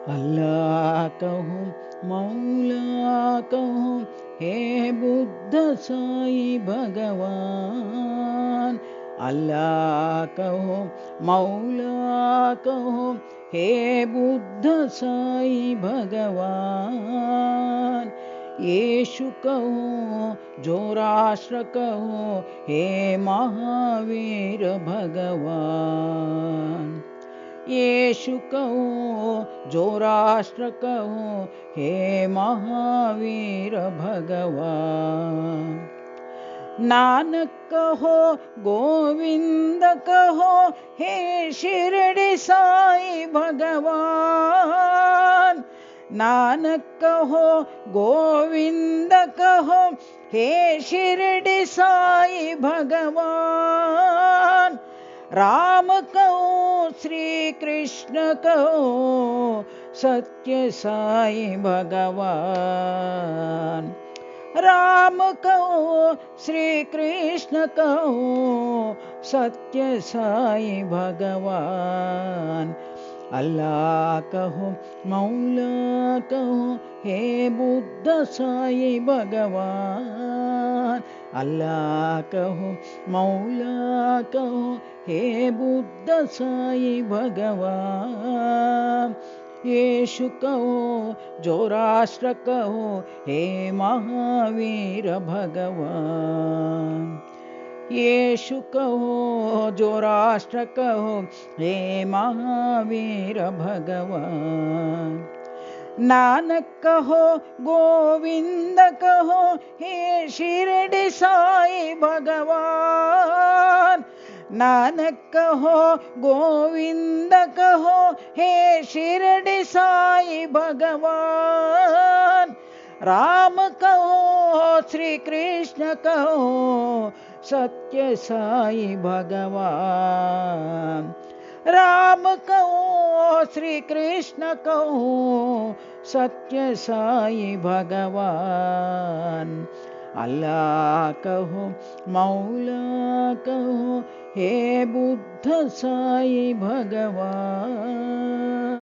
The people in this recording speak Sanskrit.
अल्लाह कहूँ मौला कहूँ हे बुद्ध साई भगवान। अल्लाह कहूँ मौला कहूँ हे बुद्ध साई भगवान। येशु कहूँ जोराष्ट्र कहूँ हे महावीर भगवान। येशु कहूँ जोराष्ट्र कहूँ हे महावीर भगवान। नानक कहो गोविंद कहो हे शिरडी साई भगवान। नानक कहो गोविंद कहो हे शिरडी साई भगवान। राम कहो श्री कृष्ण कहो सत्य साई भगवान। राम कहो श्री कृष्ण कहो सत्य साई भगवान। अल्लाह कहो मौला कहो हे बुद्ध साई भगवान। अल्लाह कहो मौला कहो हे बुद्ध साई भगवान। येशु कहो जोराष्ट्र कहो हे महावीर भगवान। येशु कहो जोराष्ट्र कहो हे महावीर भगवान। नानक कहो गोविंद कहो हे शिरडी साई भगवान। नानक कहो गोविंद कहो हे शिरडी साई भगवान। राम कहो श्री कृष्ण कहो सत्य साई भगवान। राम कहो श्री कृष्ण कहो सत्य साई भगवान। अल्लाह कहो मौला कहो हे बुद्ध साई भगवान।